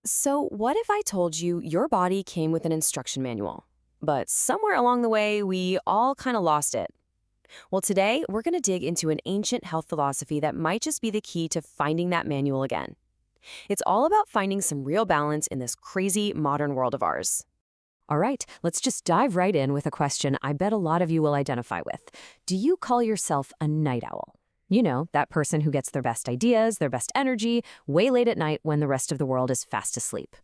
So, what if I told you your body came with an instruction manual, but somewhere along the way, we all kind of lost it? Well, today, we're going to dig into an ancient health philosophy that might just be the key to finding that manual again. It's all about finding some real balance in this crazy modern world of ours. All right, let's just dive right in with a question I bet a lot of you will identify with. Do you call yourself a night owl? You know, that person who gets their best ideas, their best energy, way late at night when the rest of the world is fast asleep.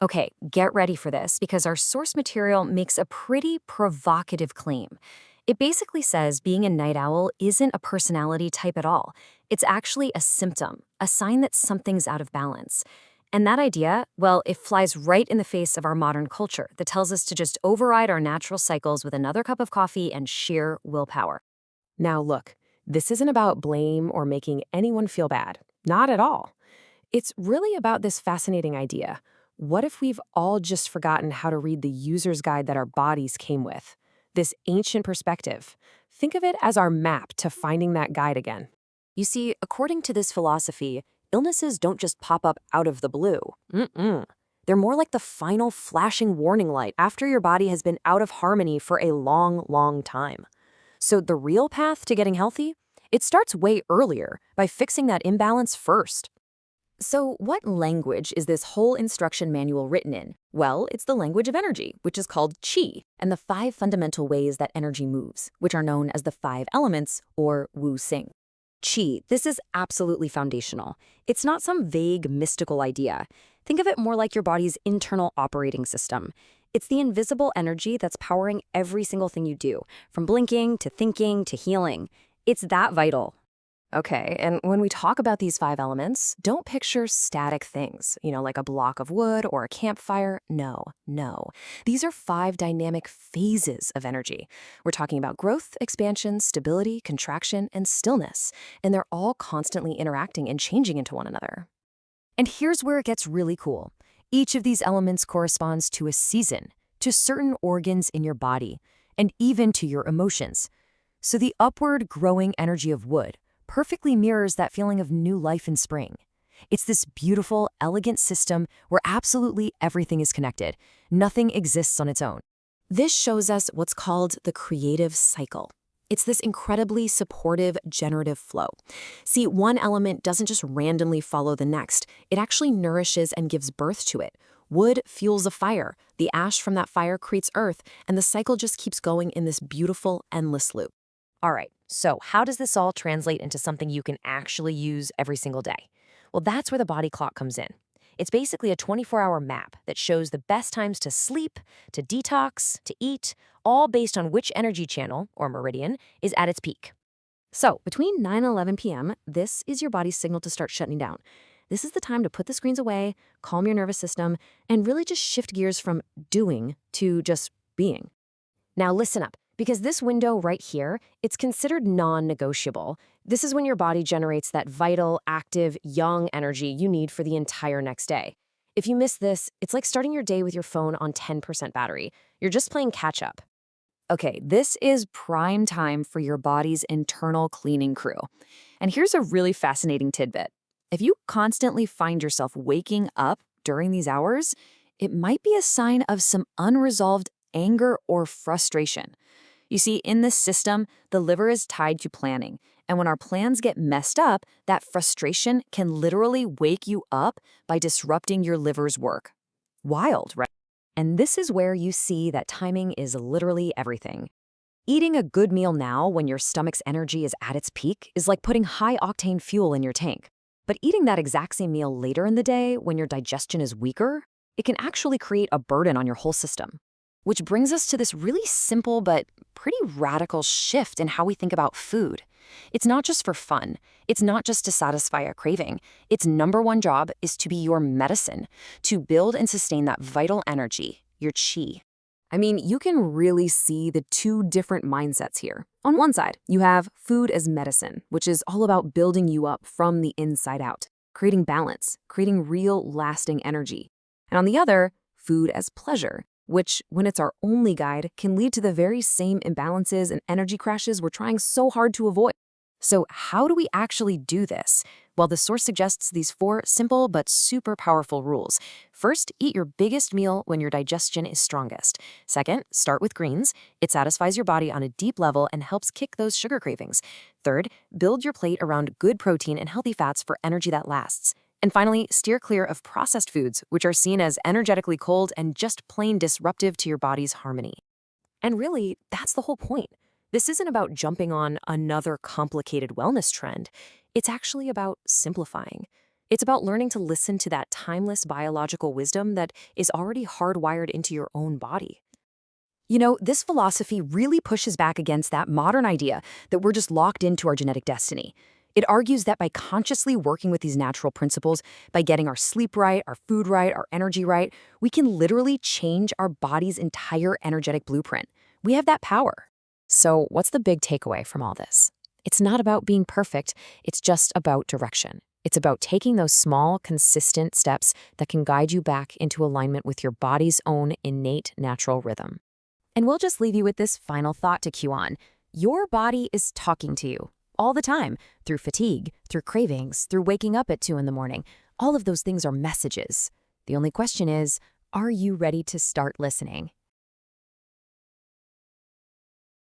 Okay, get ready for this because our source material makes a pretty provocative claim. It basically says being a night owl isn't a personality type at all. It's actually a symptom, a sign that something's out of balance. And that idea, well, it flies right in the face of our modern culture that tells us to just override our natural cycles with another cup of coffee and sheer willpower. Now, look, this isn't about blame or making anyone feel bad. Not at all. It's really about this fascinating idea. What if we've all just forgotten how to read the user's guide that our bodies came with? This ancient perspective. Think of it as our map to finding that guide again. You see, according to this philosophy, illnesses don't just pop up out of the blue. Mm-mm. They're more like the final flashing warning light after your body has been out of harmony for a long, long time. So the real path to getting healthy? It starts way earlier by fixing that imbalance first. So, what language is this whole instruction manual written in? Well, it's the language of energy, which is called qi, and the 5 fundamental ways that energy moves, which are known as the 5 elements, or wu xing. Qi, this is absolutely foundational. It's not some vague, mystical idea. Think of it more like your body's internal operating system. It's the invisible energy that's powering every single thing you do, from blinking to thinking to healing. It's that vital. Okay, and when we talk about these 5 elements, don't picture static things, like a block of wood or a campfire. No, no. These are 5 dynamic phases of energy. We're talking about growth, expansion, stability, contraction, and stillness, and they're all constantly interacting and changing into one another. And here's where it gets really cool. Each of these elements corresponds to a season, to certain organs in your body, and even to your emotions. So the upward growing energy of wood perfectly mirrors that feeling of new life in spring. It's this beautiful, elegant system where absolutely everything is connected. Nothing exists on its own. This shows us what's called the creative cycle. It's this incredibly supportive, generative flow. See, one element doesn't just randomly follow the next. It actually nourishes and gives birth to it. Wood fuels a fire. The ash from that fire creates earth, and the cycle just keeps going in this beautiful, endless loop. All right, so how does this all translate into something you can actually use every single day? Well, that's where the body clock comes in. It's basically a 24-hour map that shows the best times to sleep, to detox, to eat, all based on which energy channel, or meridian, is at its peak. So, between 9 and 11 p.m., this is your body's signal to start shutting down. This is the time to put the screens away, calm your nervous system, and really just shift gears from doing to just being. Now listen up, because this window right here, it's considered non-negotiable. This is when your body generates that vital, active, young energy you need for the entire next day. If you miss this, it's like starting your day with your phone on 10% battery. You're just playing catch up. Okay, this is prime time for your body's internal cleaning crew. And here's a really fascinating tidbit. If you constantly find yourself waking up during these hours, it might be a sign of some unresolved anger or frustration. You see, in this system, the liver is tied to planning. And when our plans get messed up, that frustration can literally wake you up by disrupting your liver's work. Wild, right? And this is where you see that timing is literally everything. Eating a good meal now when your stomach's energy is at its peak is like putting high-octane fuel in your tank. But eating that exact same meal later in the day when your digestion is weaker, it can actually create a burden on your whole system. Which brings us to this really simple but pretty radical shift in how we think about food. It's not just for fun. It's not just to satisfy a craving. Its number one job is to be your medicine, to build and sustain that vital energy, your qi. I mean, you can really see the 2 different mindsets here. On one side, you have food as medicine, which is all about building you up from the inside out, creating balance, creating real, lasting energy. And on the other, food as pleasure, which, when it's our only guide, can lead to the very same imbalances and energy crashes we're trying so hard to avoid. So how do we actually do this? Well, the source suggests these 4 simple but super powerful rules. First, eat your biggest meal when your digestion is strongest. Second, start with greens. It satisfies your body on a deep level and helps kick those sugar cravings. Third, build your plate around good protein and healthy fats for energy that lasts. And finally, steer clear of processed foods, which are seen as energetically cold and just plain disruptive to your body's harmony. And really, that's the whole point. This isn't about jumping on another complicated wellness trend. It's actually about simplifying. It's about learning to listen to that timeless biological wisdom that is already hardwired into your own body. This philosophy really pushes back against that modern idea that we're just locked into our genetic destiny. It argues that by consciously working with these natural principles, by getting our sleep right, our food right, our energy right, we can literally change our body's entire energetic blueprint. We have that power. So, what's the big takeaway from all this? It's not about being perfect, it's just about direction. It's about taking those small, consistent steps that can guide you back into alignment with your body's own innate natural rhythm. And we'll just leave you with this final thought to chew on. Your body is talking to you all the time, through fatigue, through cravings, through waking up at 2 in the morning. All of those things are messages. The only question is, are you ready to start listening?